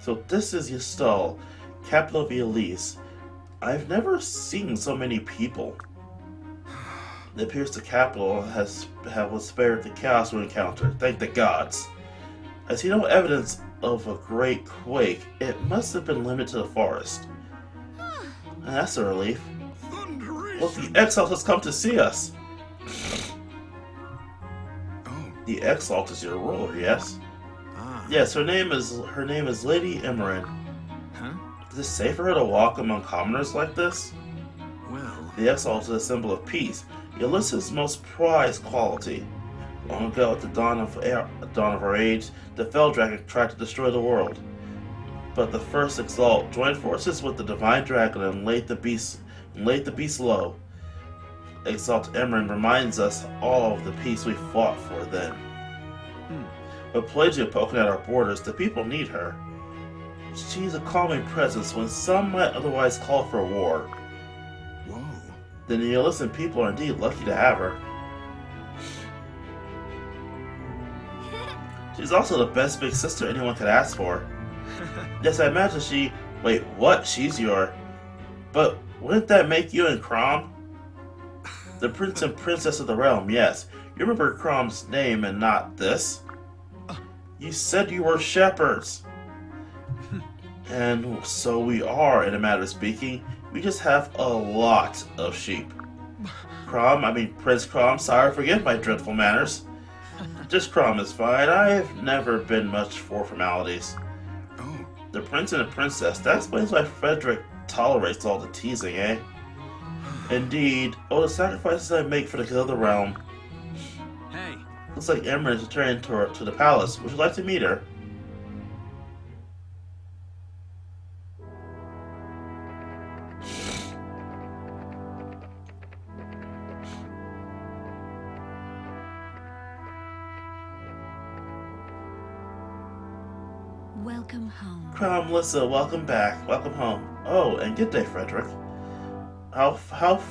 So this is Ystal, capital of Elise. I've never seen so many people. It appears the capital was spared the chaos we encountered. Thank the gods. I see no evidence of a great quake. It must have been limited to the forest. And that's a relief. Look, the Exalt has come to see us. The Exalt is your ruler, yes? Yes, her name is Lady Emerin. Huh? Is it safe for her to walk among commoners like this? Well, The Exalt is a symbol of peace, Ulysses' most prized quality. Long ago, at the dawn of our age, the Fell Dragon tried to destroy the world. But the first Exalt joined forces with the Divine Dragon and laid the beast low. Exalt Emerin reminds us all of the peace we fought for then. With Pelagia poking at our borders, the people need her. She's a calming presence when some might otherwise call for war. whoa. The Neolithian people are indeed lucky to have her. She's also the best big sister anyone could ask for. Yes, I imagine she... Wait, what? She's your... But wouldn't that make you and Crom? The prince and princess of the realm, yes. You remember Crom's name and not this? You said you were Shepards. And so we are, in a matter of speaking. We just have a lot of sheep. Prince Crom, sorry, forgive my dreadful manners. Just Crom is fine. I've never been much for formalities. Oh, The prince and the princess, that explains why Frederick tolerates all the teasing, eh? Indeed. Oh, the sacrifices I make for the good of the realm. hey. Looks like Emerin is returning to the palace. Would you like to meet her? Welcome home. Crom, Melissa, welcome back. Welcome home. Oh, and good day, Frederick. How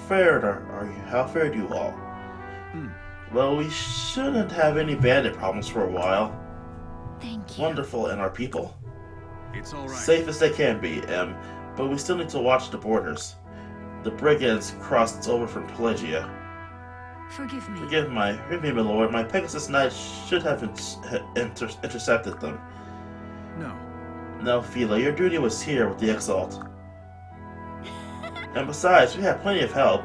fared are you? How fared you all? Well, we shouldn't have any bandit problems for a while. Thank you. Wonderful, and our people. It's all right. Safe as they can be, but we still need to watch the borders. The brigands crossed over from Pelagia. Forgive me. Forgive me, my lord. My Pegasus Knight should have intercepted them. No. No, Phila, your duty was here with the Exalt. And besides, we have plenty of help.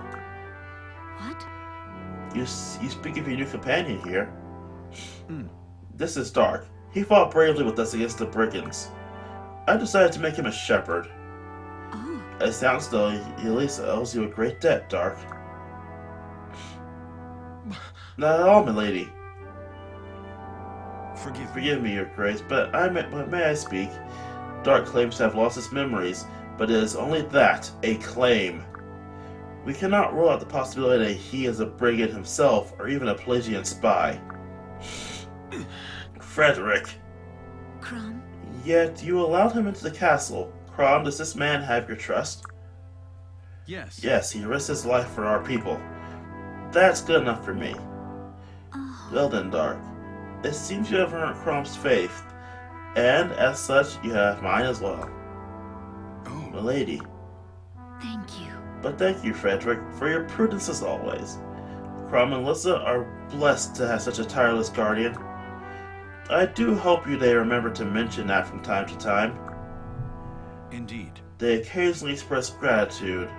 What? You speak of your new companion here. Hmm. This is Dark. He fought bravely with us against the brigands. I decided to make him a shepherd. Oh, It sounds though Elisa owes you a great debt, Dark. Not at all, milady. Forgive me, your grace, but may I speak? Dark claims to have lost his memories, but it is only that, a claim. We cannot rule out the possibility that he is a brigand himself, or even a Pelagian spy. Frederick. Crom? Yet you allowed him into the castle. Crom, does this man have your trust? Yes. Yes, he risked his life for our people. That's good enough for me. Oh, Well then, Dark. It seems you have earned Crom's faith, and as such, you have mine as well. Oh, Milady. thank you. But thank you, Frederick, for your prudence as always. Crom and Lissa are blessed to have such a tireless guardian. I do hope they remember to mention that from time to time. indeed. They occasionally express gratitude.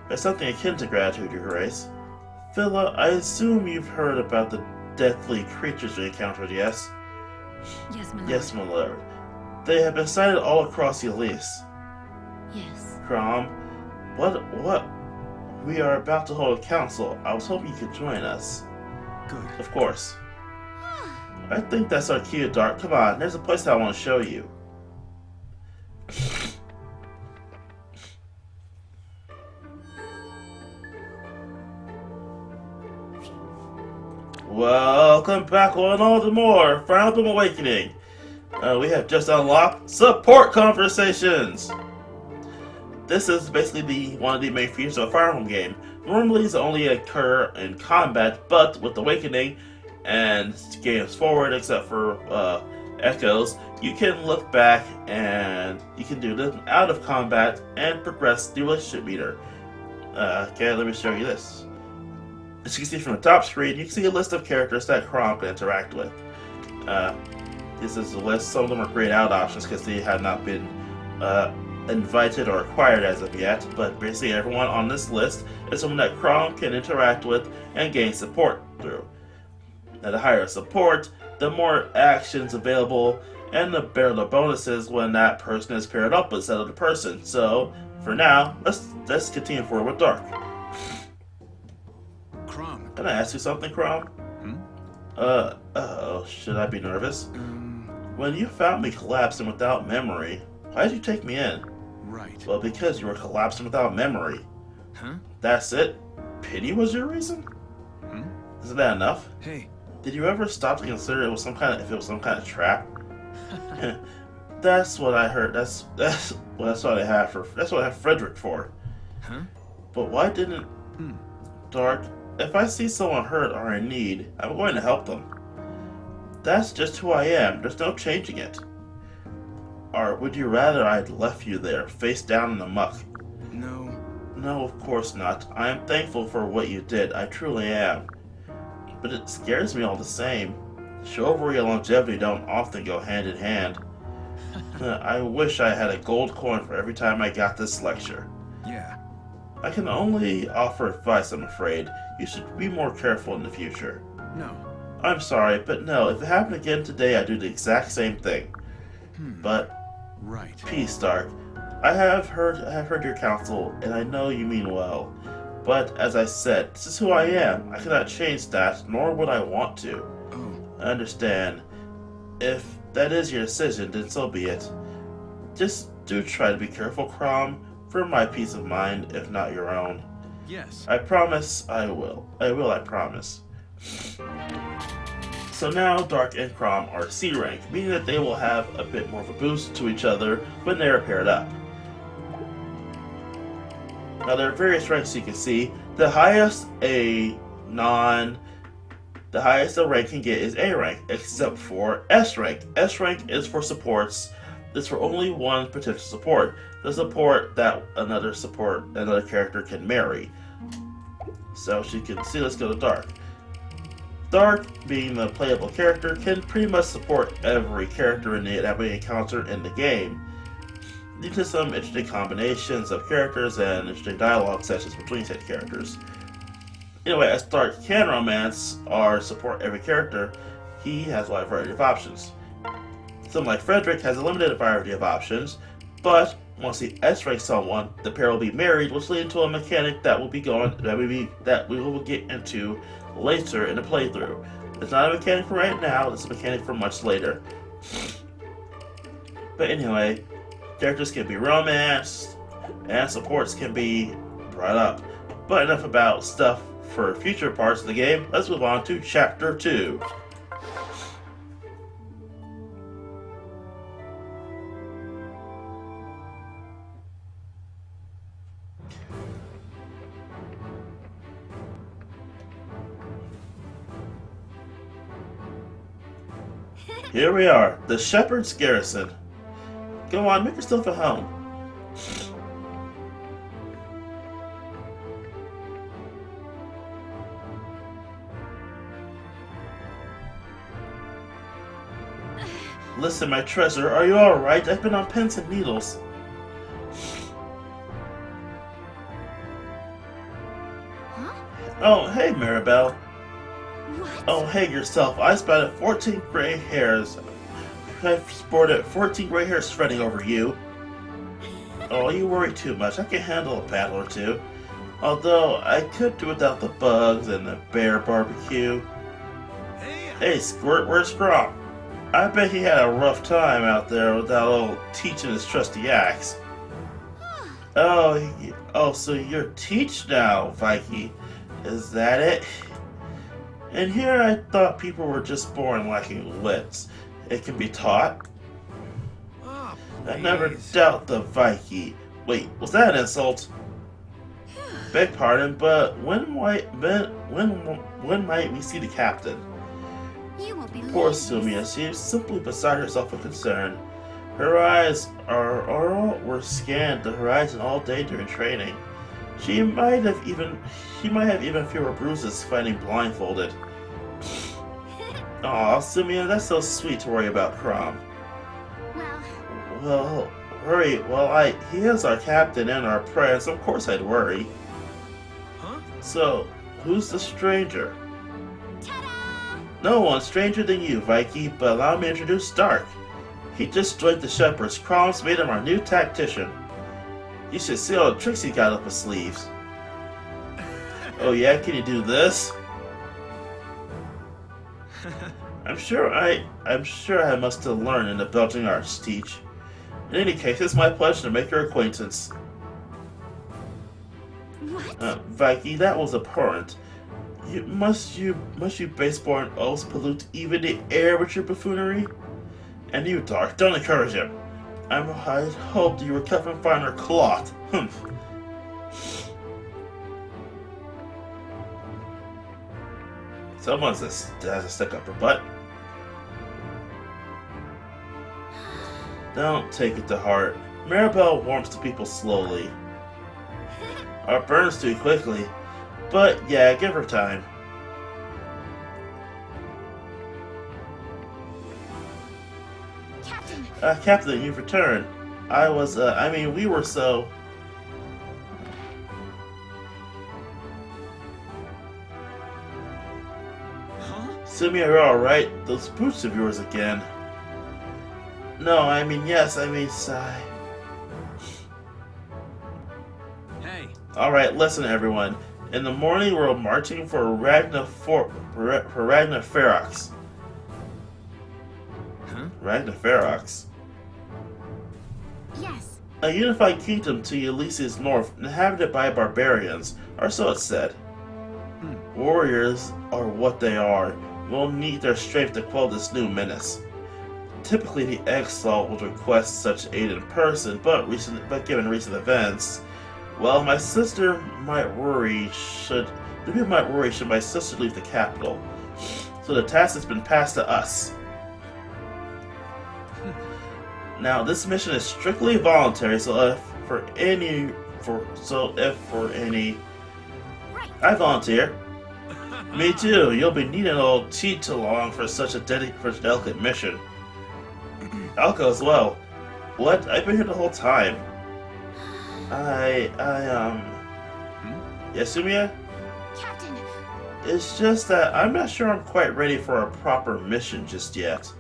There's something akin to gratitude, Your Grace. Phila, I assume you've heard about the deathly creatures we encountered, yes? Yes, my lord. Yes, my lord. They have been sighted all across Elise. Yes. Crom, what? We are about to hold a council. I was hoping you could join us. Good. Of course. I think that's our cue, Dark. Come on, there's a place I want to show you. Welcome back on all the more Fire Emblem Awakening. We have just unlocked support conversations. This is basically one of the main features of a Fire Emblem game. Normally, these only occur in combat, but with Awakening and games forward, except for Echoes, you can look back and you can do this out of combat and progress the relationship meter. Okay, let me show you this. As you can see from the top screen, you can see a list of characters that Chrom can interact with. This is a list. Some of them are grayed out options because they have not been invited or acquired as of yet, but basically everyone on this list is someone that Chrom can interact with and gain support through. Now, the higher support, the more actions available, and the better the bonuses when that person is paired up with another person. So, for now, let's continue forward with Dark. Chrom. Can I ask you something, Chrom? Should I be nervous? When you found me collapsing without memory, why did you take me in? Right. Well, because you were collapsing without memory. Huh? That's it? Pity was your reason? Isn't that enough? Hey. Did you ever stop to consider if it was some kind of trap? That's what I heard. That's what I have Frederick for. Huh? But why didn't Dark? If I see someone hurt or in need, I'm going to help them. That's just who I am. There's no changing it. Or would you rather I'd left you there, face down in the muck? No. No, of course not. I am thankful for what you did. I truly am. But it scares me all the same. Chivalry and longevity don't often go hand in hand. I wish I had a gold coin for every time I got this lecture. Yeah. I can only offer advice, I'm afraid. You should be more careful in the future. No. I'm sorry, but no, if it happened again today, I'd do the exact same thing. But Right. peace, Dark. I have heard your counsel, and I know you mean well. But as I said, this is who I am. I cannot change that, nor would I want to. Oh. I understand. If that is your decision, then so be it. Just do try to be careful, Chrom, for my peace of mind, if not your own. Yes. I promise I will. I promise. So now Dark and Chrom are C rank, meaning that they will have a bit more of a boost to each other when they are paired up. Now there are various ranks you can see. The highest a rank can get is A rank, except for S rank. S rank is for supports. It's for only one potential support. The support that another character can marry. So as you can see, let's go to Dark. Dark, being the playable character, can pretty much support every character that we encounter in the game, due to some interesting combinations of characters and interesting dialogue sessions between said characters. Anyway, as Dark can romance or support every character, he has a wide variety of options. Someone like Frederick has a limited variety of options, but once he S-ranks someone, the pair will be married, which leads to a mechanic that we will get into later in the playthrough. It's not a mechanic for right now, it's a mechanic for much later. But anyway, characters can be romanced, and supports can be brought up. But enough about stuff for future parts of the game, let's move on to Chapter 2. Here we are, the Shepards garrison. Go on, make yourself at home. Listen, my treasure, are you alright? I've been on pins and needles. Huh? Oh, hey, Maribel. What? Oh, hey yourself. I spotted 14 gray hairs. I've sported 14 gray hairs spreading over you. Oh, you worry too much. I can handle a battle or two. Although, I could do without the bugs and the bear barbecue. Hey, Squirt, where's Chrom? I bet he had a rough time out there without old teaching his trusty axe. Oh, so you're Teach now, Viking. Is that it? And here I thought people were just born lacking wits. It can be taught. Oh, I never please. doubt the Viking. Wait, was that an insult? Beg pardon, but when might we see the captain? You won't be Poor late. Sumia seemed simply beside herself with concern. Her eyes were scanned the horizon all day during training. She might have even fewer bruises fighting blindfolded. Aw, Sumia, that's so sweet to worry about Crom. Well, Well, worry. Well, he is our captain and our prey, so of course I'd worry. Huh? So, who's the stranger? ta-da! No one stranger than you, Vicky, but allow me to introduce Stark. He just joined the Shepards. Crom's made him our new tactician. You should see all the tricks he got up his sleeves. Oh yeah, can you do this? I'm sure I must still learn in the belting arts teach. In any case, it's my pleasure to make your acquaintance. What? Vicky, that was abhorrent. Must you base-born oafs pollute even the air with your buffoonery? And you, Dark, don't encourage him. I hoped you were cut from finer cloth. Humph. Someone has a stick up her butt. Don't take it to heart. Maribel warms to people slowly. Or burns too quickly. But yeah, give her time. Captain, Captain, you've returned. We were so... Huh? Sumia, you're alright. Those boots of yours again. No, yes, Sigh. Hey. Alright, listen everyone. In the morning we're marching for Ferox. Huh? Ferox. yes. A unified kingdom to Ulysses' north, inhabited by barbarians, or so it's said. Warriors are what they are. We'll need their strength to quell this new menace. Typically, the exile would request such aid in person, but given recent events, well, my sister might worry should my sister leave the capital. So the task has been passed to us. Now, this mission is strictly voluntary, so if for any, Right. I volunteer. Me too. You'll be needing an old cheat along for such a delicate mission. I'll go as well. What? I've been here the whole time. Yasumia? Captain, It's just that I'm not sure I'm quite ready for a proper mission just yet.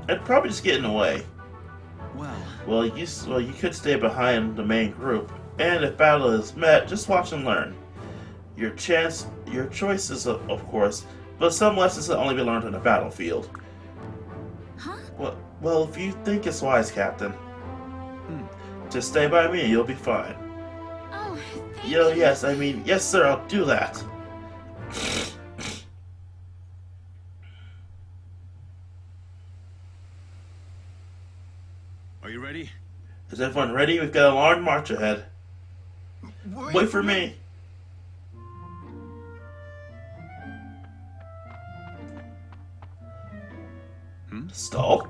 I'd probably just get in the way. Well, You could stay behind the main group, and if battle is met, just watch and learn. Your choices, of course, but some lessons can only be learned on the battlefield. huh? Well, if you think it's wise, Captain, just stay by me and you'll be fine. Oh, thank you. Yes, yes, sir, I'll do that. are you ready? Is everyone ready? We've got a long march ahead. Wait for me. Stall?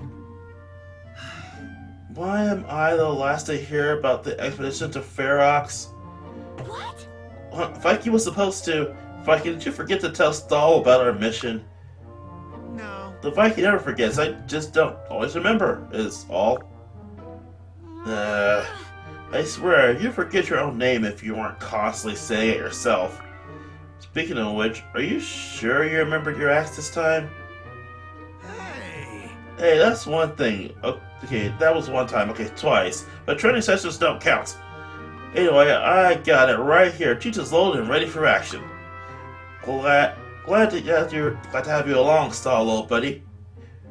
Why am I the last to hear about the expedition to Ferox? What? Vicky was supposed to. Vicky, did you forget to tell Stall about our mission? No. The Viking never forgets. I just don't always remember, is all. I swear, you forget your own name if you weren't constantly saying it yourself. Speaking of which, are you sure you remembered your axe this time? Hey. Hey, that's one thing. Okay, that was one time. Okay, twice. But training sessions don't count. Anyway, I got it right here. Cheat is loaded and ready for action. Glad to have you along, Stall, old buddy.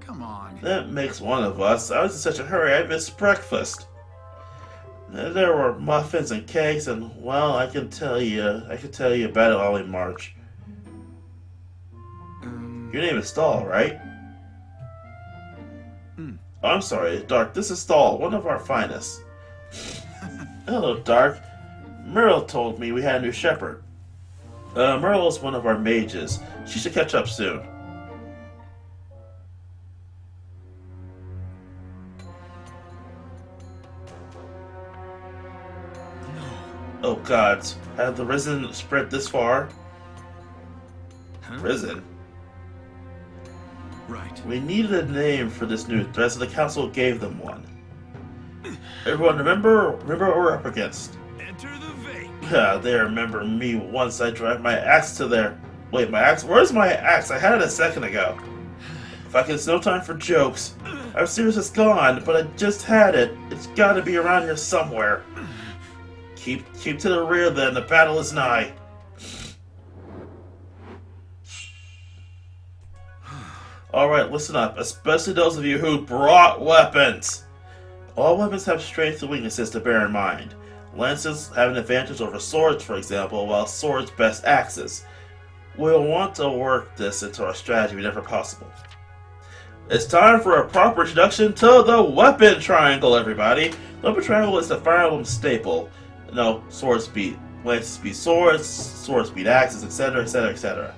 Come on. That makes one of us. I was in such a hurry I missed breakfast. There were muffins and cakes, and well, I can tell you about it while we march. Your name is Stall, right? Oh, I'm sorry, Dark. This is Stall, one of our finest. Hello, Dark. Merle told me we had a new shepherd. Merle is one of our mages. She should catch up soon. Oh god, have the Risen spread this far? Huh? Risen? Right. We needed a name for this new threat, so the council gave them one. Everyone, remember what we're up against. Enter the Vake. Yeah, they remember me once I drive my axe to their... Wait, my axe? Where's my axe? I had it a second ago. Fuck, it's no time for jokes. I'm serious, it's gone, but I just had it. It's gotta be around here somewhere. Keep to the rear then, the battle is nigh. Alright, listen up, especially those of you who brought weapons. All weapons have strengths and weaknesses to bear in mind. Lances have an advantage over swords, for example, while swords best axes. We'll want to work this into our strategy whenever possible. It's time for a proper introduction to the weapon triangle, everybody. The weapon triangle is the Fire Emblem staple. You know, swords beat lances beat swords, swords beat axes, etc., etc., etc.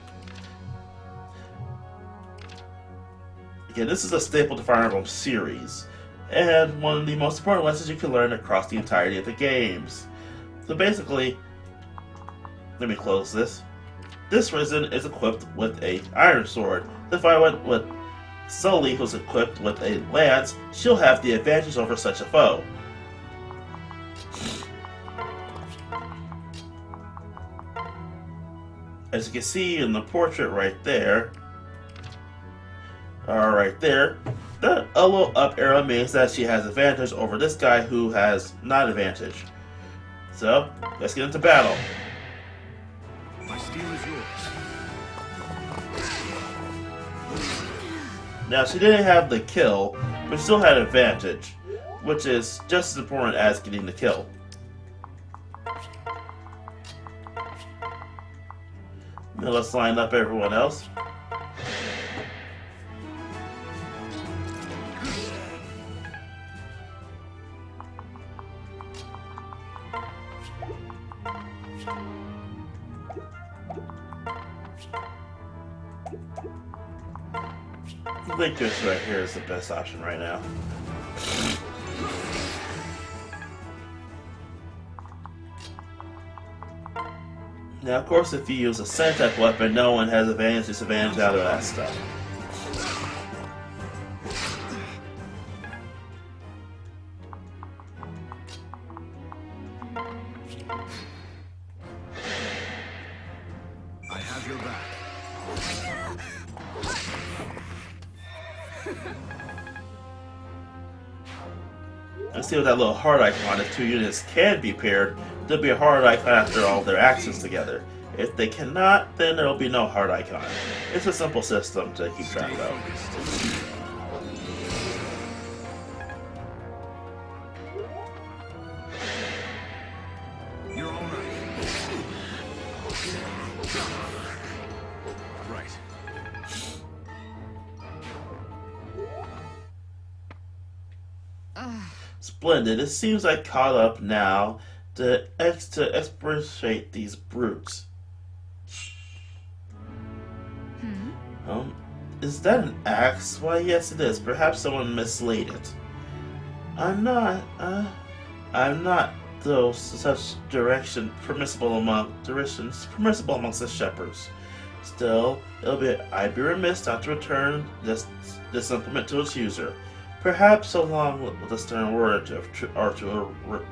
Again, this is a staple to Fire Emblem series, and one of the most important lessons you can learn across the entirety of the games. So basically, let me close this. This Risen is equipped with a iron sword. If I went with Sully, who's equipped with a lance, she'll have the advantage over such a foe. As you can see in the portrait right there, the a little up arrow means that she has advantage over this guy who has not advantage. So, let's get into battle. My steel is yours. Now, she didn't have the kill, but still had advantage, which is just as important as getting the kill. Now let's line up everyone else. I think this right here is the best option right now. Now, of course, if you use a Sand-type weapon, no one has advantage, disadvantage out of that stuff. I have your back. And see with that little heart icon, if two units can be paired, there'll be a heart icon after all their actions together. If they cannot, then there'll be no heart icon. It's a simple system to keep track of. You're all right. Splendid. It seems I caught up now to extirpate these brutes. Is that an axe? Why, yes it is. Perhaps someone mislaid it. I'm not, though, such directions permissible amongst the Shepards. Still, I'd be remiss not to return this implement to its user. Perhaps along with a stern word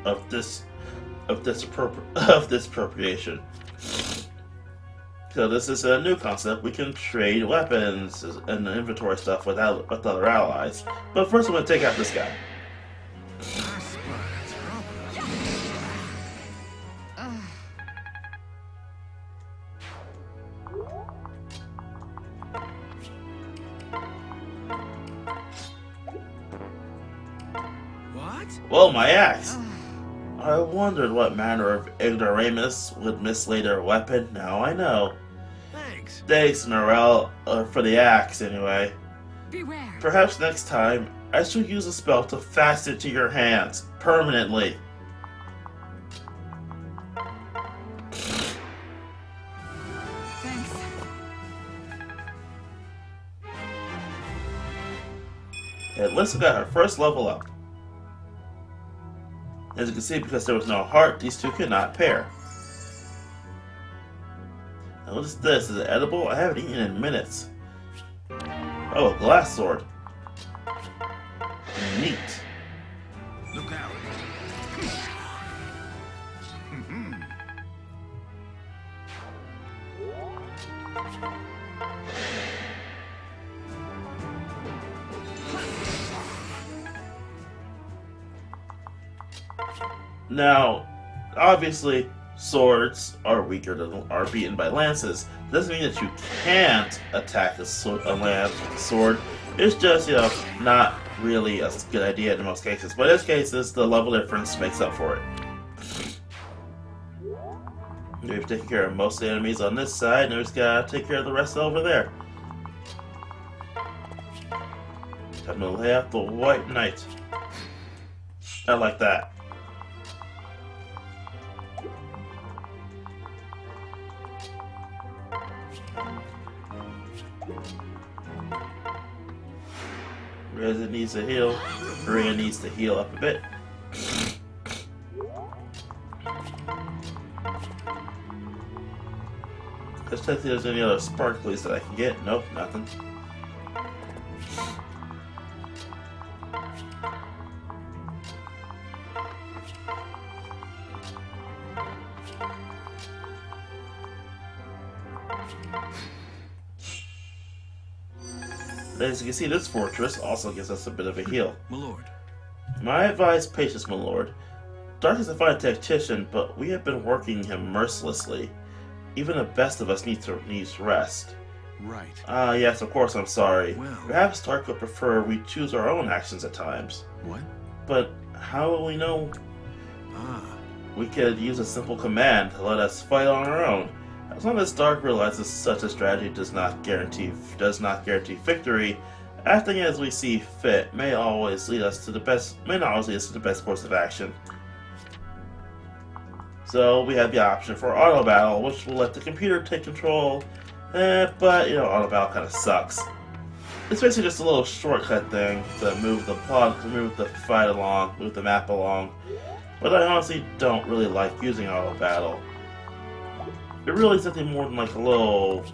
of this appropriation. So this is a new concept. We can trade weapons and inventory stuff with other allies. But first, I'm going to take out this guy. Well, my axe! I wondered what manner of ignoramus would mislay their weapon. Now I know. Thanks. Thanks, Morel, for the axe, anyway. Beware. Perhaps next time, I shall use a spell to fasten it to your hands, permanently. Thanks. At least we got our first level up. As you can see, because there was no heart, these two could not pair. Now what is this? Is it edible? I haven't eaten in minutes. Oh, a glass sword. Neat. Look out. Now, obviously, swords are weaker than are beaten by lances. Doesn't mean that you can't attack a lance sword. It's just, not really a good idea in most cases. But in this cases, the level difference makes up for it. We've taken care of most of the enemies on this side, and we just gotta take care of the rest over there. Time to lay out the White Knight. I like that. Reza needs to heal. Maria needs to heal up a bit. Let's check if there's any other sparklies that I can get. Nope, nothing. As you can see, this fortress also gives us a bit of a heal. My lord. My advice, patience, my lord. Dark is a fine tactician, but we have been working him mercilessly. Even the best of us needs rest. Right. Yes, of course, I'm sorry. Well. Perhaps Dark would prefer we choose our own actions at times. What? But how will we know? Ah. We could use a simple command to let us fight on our own. As long as Dark realizes such a strategy does not guarantee victory, acting as we see fit may not always lead us to the best course of action. So we have the option for auto battle, which will let the computer take control. But auto battle kind of sucks. It's basically just a little shortcut thing to move the plot, to move the fight along, move the map along. But I honestly don't really like using auto battle. It really is nothing more than like a little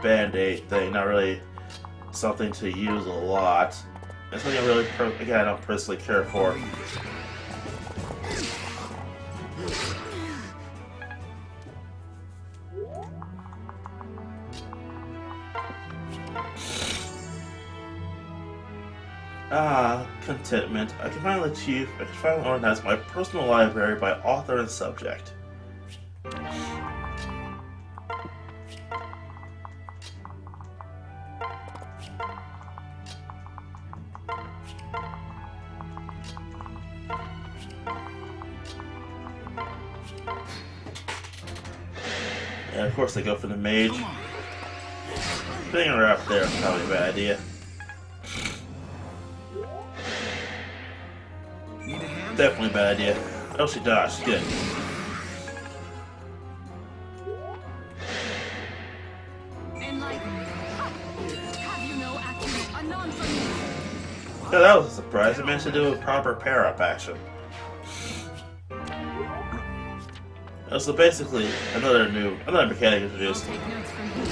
band-aid thing, not really something to use a lot. It's something I don't personally care for. Contentment. I can finally organize my personal library by author and subject. And of course they go for the mage. Putting her up there is probably a bad idea. Need a hand? Definitely a bad idea. Oh, she dodged. Good. Enlighten me. Have you no action? Anon from me. Yeah, that was a surprise. I managed to do a proper pair-up action. So basically, another mechanic introduced. Take notes from me.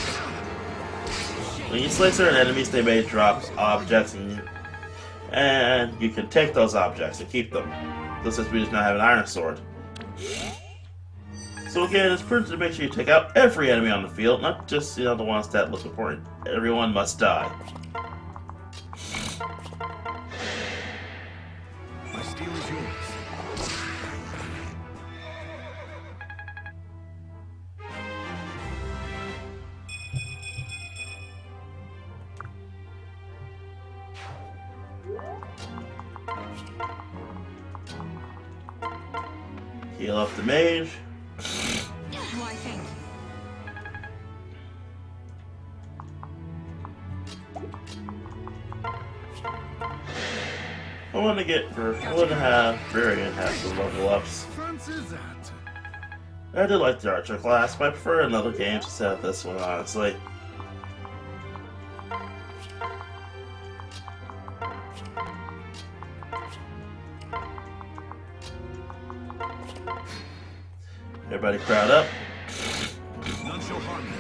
When you slay certain enemies, they may drop objects, and you can take those objects and keep them. This is we just not have an iron sword. So again, it's prudent to make sure you take out every enemy on the field, not just the ones that look important. Everyone must die. My steel is yours. Heal up the mage. Why, thank you. I want to have Varian have some level ups. France is that? I do like the Archer class, but I prefer another game instead of this one, honestly. Everybody crowd up. None shall harm you.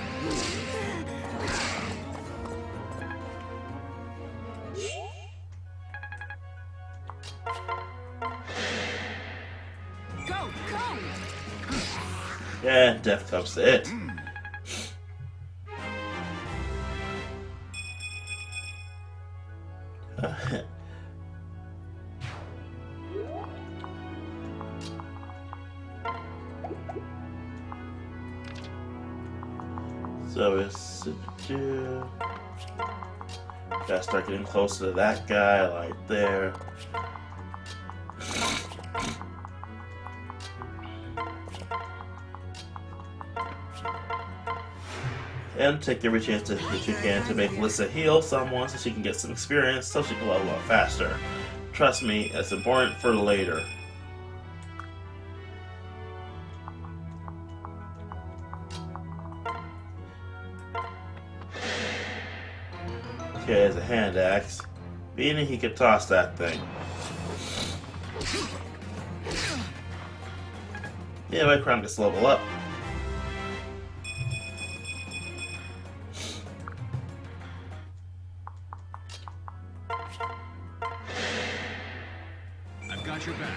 Go, go! And death comes to it. So it's gotta start getting closer to that guy right there. And take every chance that you can to make Lissa heal someone so she can get some experience so she can level up faster. Trust me, it's important for later. Okay, there's a hand axe. Meaning he could toss that thing. Yeah, my crown gets level up. I've got your back.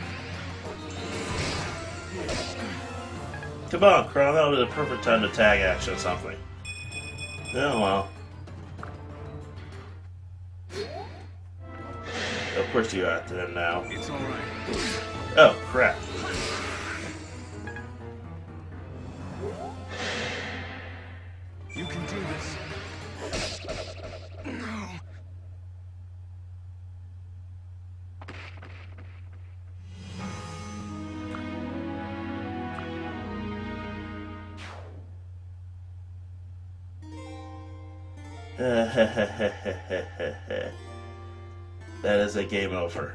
Come on, Crown, that would be the perfect time to tag action something. Oh well. Of course you're after him now. It's all right. Oh, crap. You can do this. That is a game over.